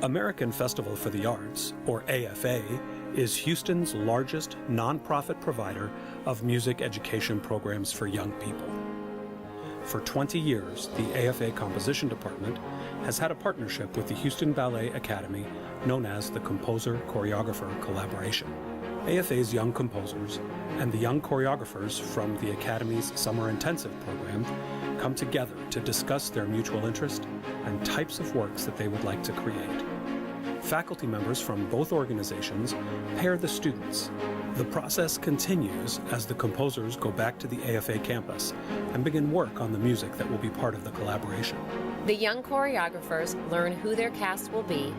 American Festival for the Arts, or AFA, is Houston's largest nonprofit provider of music education programs for young people. For 20 years, the AFA Composition Department has had a partnership with the Houston Ballet Academy known as the Composer-Choreographer Collaboration. AFA's young composers and the young choreographers from the Academy's Summer Intensive program come together to discuss their mutual interest and types of works that they would like to create. Faculty members from both organizations pair the students. The process continues as the composers go back to the AFA campus and begin work on the music that will be part of the collaboration. The young choreographers learn who their cast will be,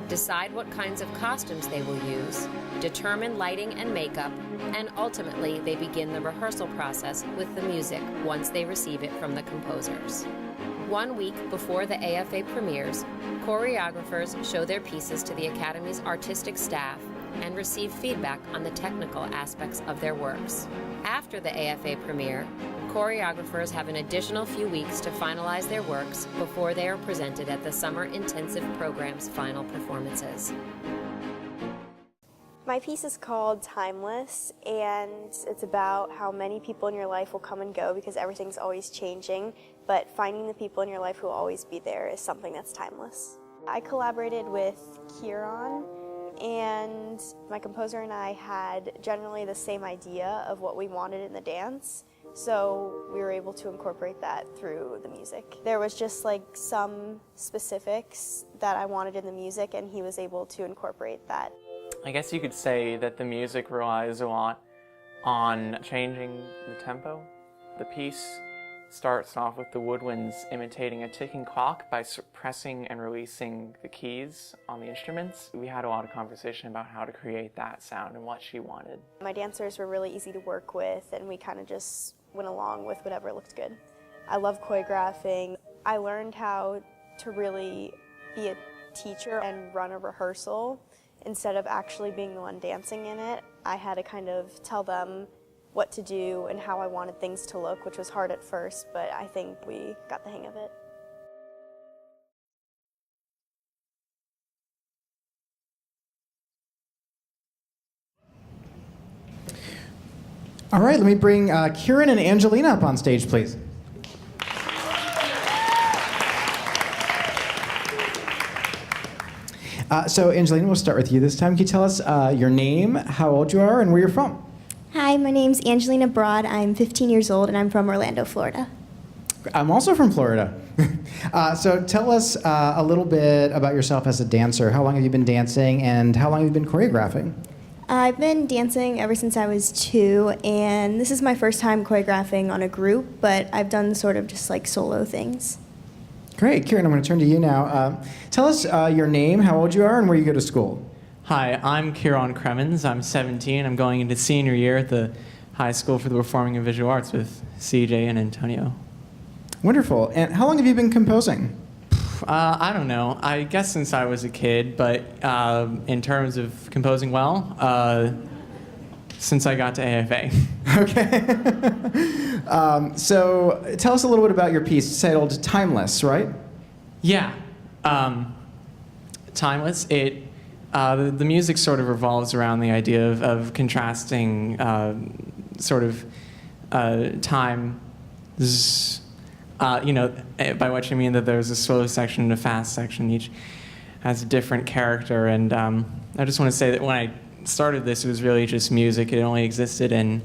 decide what kinds of costumes they will use, determine lighting and makeup, and ultimately they begin the rehearsal process with the music once they receive it from the composers. 1 week before the AFA premieres, choreographers show their pieces to the Academy's artistic staff and receive feedback on the technical aspects of their works. After the AFA premiere, choreographers have an additional few weeks to finalize their works before they are presented at the Summer Intensive program's final performances. My piece is called Timeless, and it's about how many people in your life will come and go because everything's always changing, but finding the people in your life who will always be there is something that's timeless. I collaborated with Kieran, and my composer and I had generally the same idea of what we wanted in the dance, so we were able to incorporate that through the music. There was just like some specifics that I wanted in the music, and he was able to incorporate that. I guess you could say that the music relies a lot on changing the tempo. The piece starts off with the woodwinds imitating a ticking clock by pressing and releasing the keys on the instruments. We had a lot of conversation about how to create that sound and what she wanted. My dancers were really easy to work with, and we kind of just went along with whatever looked good. I love choreographing. I learned how to really be a teacher and run a rehearsal. Instead of actually being the one dancing in it, I had to kind of tell them what to do and how I wanted things to look, which was hard at first, but I think we got the hang of it. All right, let me bring Kieran and Angelina up on stage, please. So Angelina, we'll start with you this time. Can you tell us your name, how old you are, and where you're from? Hi, my name's Angelina Broad. I'm 15 years old, and I'm from Orlando, Florida. I'm also from Florida. So tell us a little bit about yourself as a dancer. How long have you been dancing, and how long have you been choreographing? I've been dancing ever since I was 2, and this is my first time choreographing on a group, but I've done sort of just like solo things. Great. Kieran, I'm going to turn to you now. Tell us your name, how old you are, and where you go to school. Hi, I'm Kieran Cremins. I'm 17. I'm going into senior year at the High School for the Performing and Visual Arts with CJ and Antonio. Wonderful. And how long have you been composing? I don't know. I guess since I was a kid, but in terms of composing well, since I got to AFA. Okay. So tell us a little bit about your piece titled Timeless, right? Yeah. Timeless. The music sort of revolves around the idea of contrasting sort of time. By which I mean that there's a slow section and a fast section. Each has a different character, and I just want to say that when I started this, it was really just music. It only existed in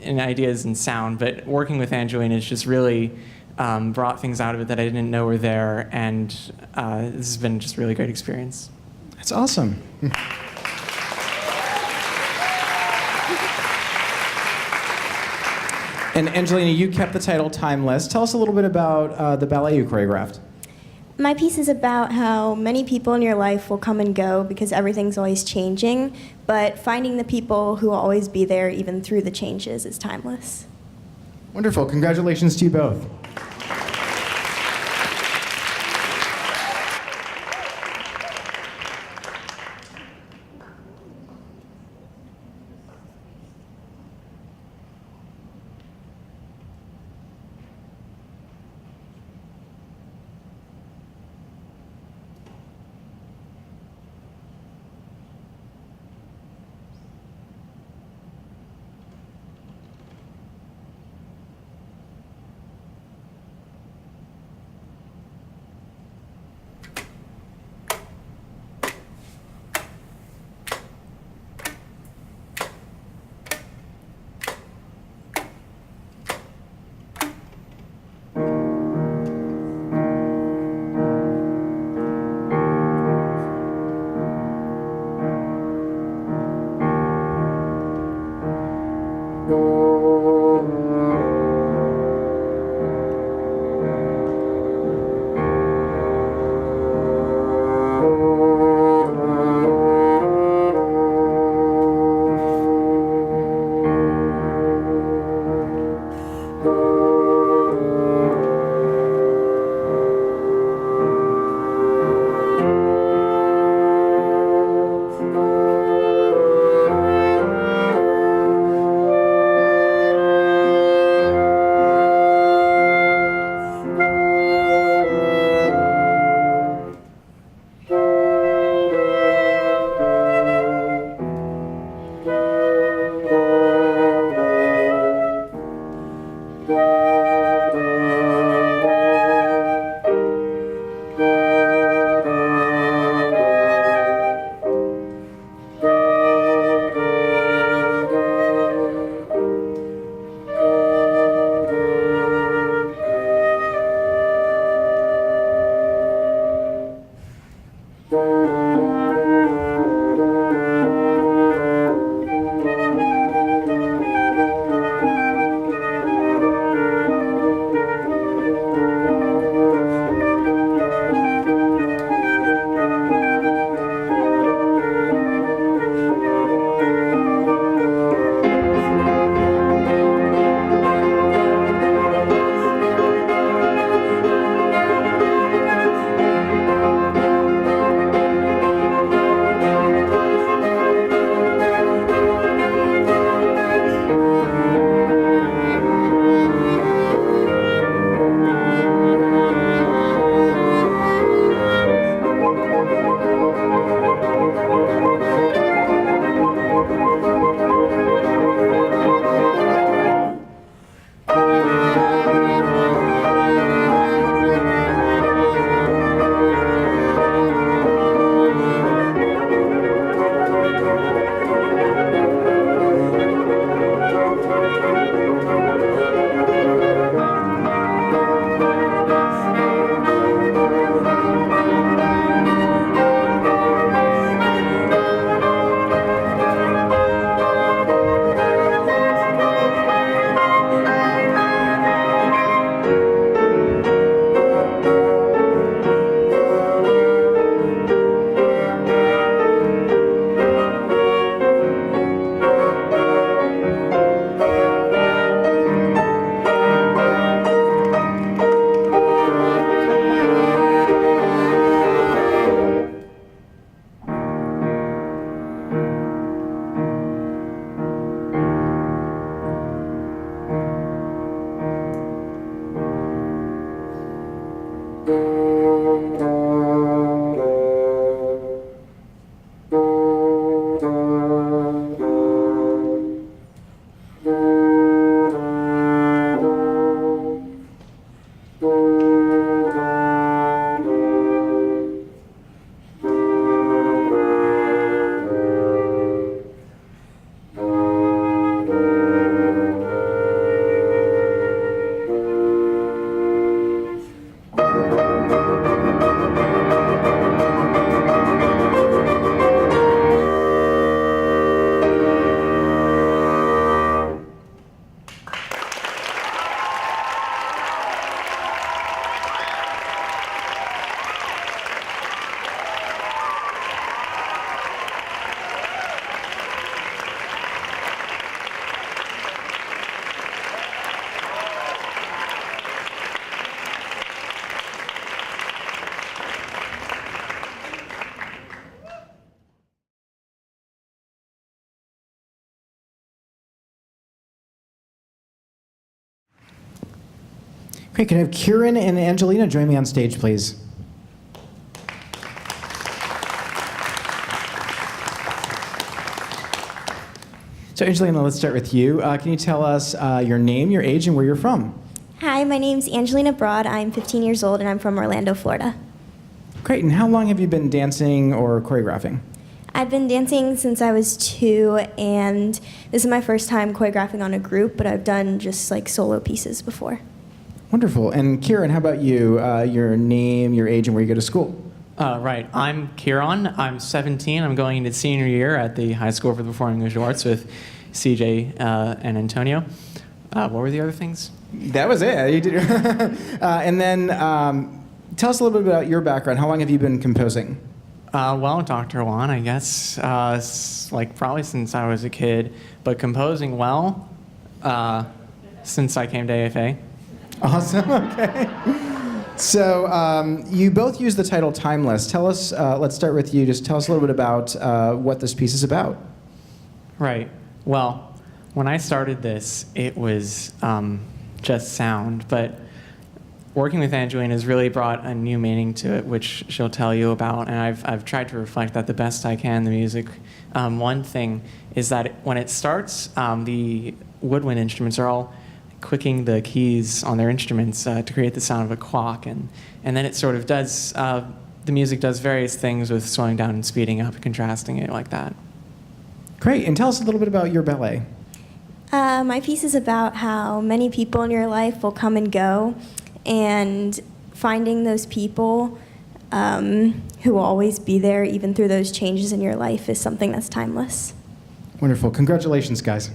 ideas and sound, but working with Angelina has just really brought things out of it that I didn't know were there, and this has been just a really great experience. That's awesome. And Angelina, you kept the title Timeless. Tell us a little bit about the ballet you choreographed. My piece is about how many people in your life will come and go because everything's always changing, but finding the people who will always be there even through the changes is timeless. Wonderful. Congratulations to you both. Great, can I have Kieran and Angelina join me on stage, please? So Angelina, let's start with you. Can you tell us your name, your age, and where you're from? Hi, my name's Angelina Broad. I'm 15 years old and I'm from Orlando, Florida. Great, and how long have you been dancing or choreographing? I've been dancing since I was 2, and this is my first time choreographing on a group, but I've done just like solo pieces before. Wonderful. And Kieran, how about you? Your name, your age, and where you go to school? Right. I'm Kieran. I'm 17. I'm going into senior year at the High School for the Performing Visual Arts with CJ and Antonio. What were the other things? That was it. You did. And then tell us a little bit about your background. How long have you been composing? Well, Dr. Juan, I guess, like probably since I was a kid, but composing well since I came to AFA. Awesome. Okay. So you both use the title Timeless. Tell us, let's start with you. Just tell us a little bit about what this piece is about. Right. Well, when I started this, it was just sound, but working with Angelina has really brought a new meaning to it, which she'll tell you about, and I've tried to reflect that the best I can in the music. One thing is that when it starts, the woodwind instruments are all clicking the keys on their instruments to create the sound of a clock, and then it sort of does, the music does various things with slowing down and speeding up, contrasting it like that. Great, and tell us a little bit about your ballet. My piece is about how many people in your life will come and go, and finding those people who will always be there even through those changes in your life is something that's timeless. Wonderful. Congratulations, guys.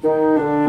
Thank you.